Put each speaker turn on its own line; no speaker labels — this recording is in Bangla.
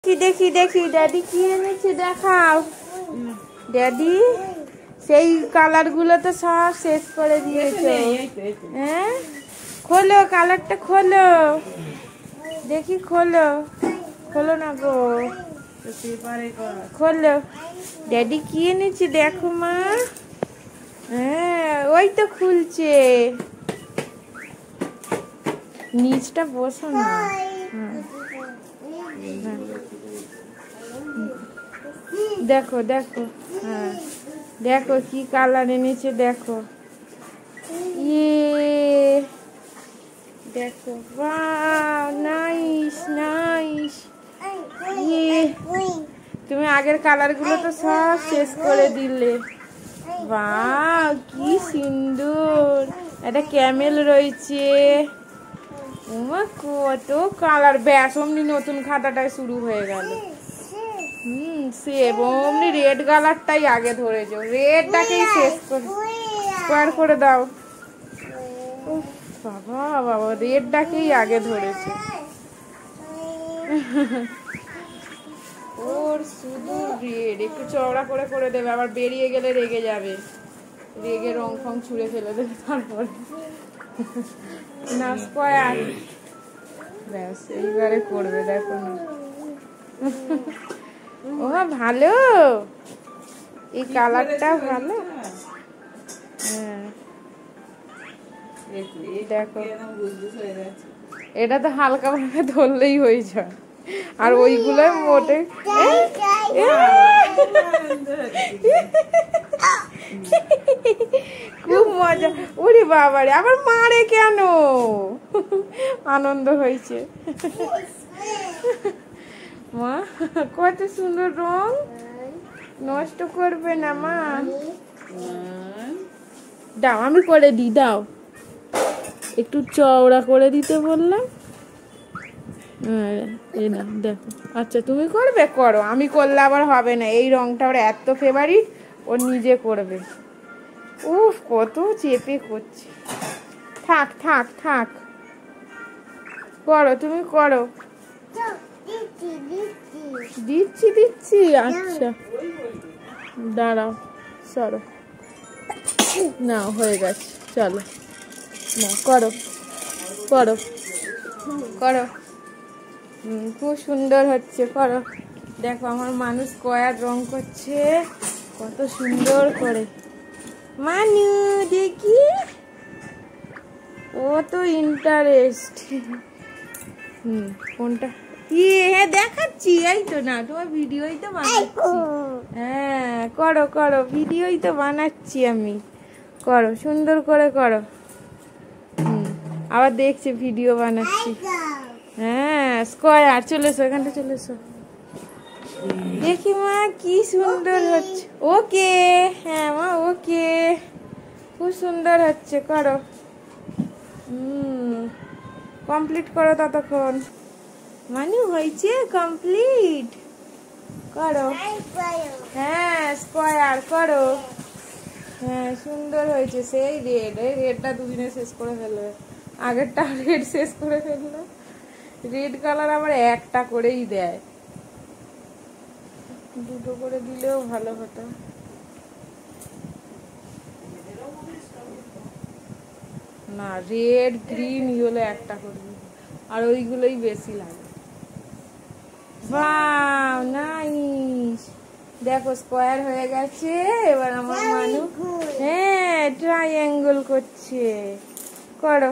দেখি দেখি দেখি ড্যাডি কি এনেছে দেখাও। ড্যাডি সেই কালার গুলো তো সব শেষ করে দিয়েছে। হ্যাঁ খোলো কালারটা খোলো দেখি, খোলো খোলো না গো, খোলো। ড্যাডি কি এনেছে দেখো মা। হ্যাঁ ওই তো খুলছে, নিচটা বসো না। দেখো দেখো, হ্যাঁ দেখো কি কালার এনেছে দেখো। ইয়ে দেখো, ওয়াও নাইস নাইস। ইয়ে তুমি আগের কালার গুলো তো সব শেষ করে দিলে। বাহ কি সুন্দর, একটা ক্যামেল রয়েছে। ওমা কত কালার, ব্যাস অমনি নতুন খাতাটাই শুরু হয়ে গেল। সেম অমনি রেড কালারটাই আগে ধরেছে, রেডটাকেই শেষ করে স্কোয়ার করে দাও। বাবা বাবা রেডটাকেই আগে ধরেছে। ওর শুধু রেড, একটু চওড়া করে করে দেবে, আবার বেরিয়ে গেলে রেগে যাবে, রেগে রং ফং ছুঁড়ে ফেলে দেবে তারপরে। না স্কোয়ার, ব্যাস এইবারে করবে দেখো না। ও ভালো, এই কালারটা ভালো। হ্যাঁ দেখো এটা তো হালকা ভাবে ধরলেই হয়ে যায়, আর ওইগুলো মোটে। খুব মজা, ওরে বাবারে আবার মারে কেন, আনন্দ হয়েছে। মা কত সুন্দর রং, নষ্ট করবে না মা। দাও আমি করে দিই, দাও একটু চওড়া করে দিতে বললাম। এই না দেখো, আচ্ছা তুমি করবে করো, আমি করলে আবার হবে না, এই রংটা ওর এত ফেভারিট, ও নিজে করবে। উফ কত চেপে করছে, থাক থাক থাক, করো তুমি করো। দিচ্ছি দিচ্ছি, আচ্ছা দাঁড়াও, সরো না হয়ে গেছে, চলো না করো করো করো। খুব সুন্দর হচ্ছে, করো। দেখো আমার মানুষ স্কয়ার রং করছে কত সুন্দর করে। মানু দেখি, ও তো ইন্টারেস্ট। কোনটা হ্যাঁ দেখাচ্ছি, এই তো না তোমার ভিডিওই তো বানাচ্ছি। হ্যাঁ করো করো, ভিডিওই তো বানাচ্ছি আমি, করো সুন্দর করে করো। আবার দেখছি ভিডিও বানাচ্ছি। হ্যাঁ স্কয়ার, চলে এসো এখানটা, চলে এসো। দেখি মা কি সুন্দর হচ্ছে। ওকে হ্যাঁ মা ওকে, খুব সুন্দর হচ্ছে, করো। কমপ্লিট করো ততক্ষণ। মানে হয়েছে কমপ্লিট, করো। হ্যাঁ স্কয়ার করো, হ্যাঁ সুন্দর হয়েছে। সেই রেড, এই রেডটা দুদিনে শেষ করে ফেলবে, আগেরটা রেড শেষ করে ফেললো। রেড কালার আবার একটা করেই দেয়, দুটো করে দিলেও ভালো হতো। না রেড গ্রিন ইয়েলো একটা করে দিই, আর ওইগুলোই বেশি লাগে। ওয়াও নাইস, দেখো স্কয়ার হয়ে গেছে। এবার আমার মানু হ্যাঁ ট্রায়াঙ্গেল করছে, করো।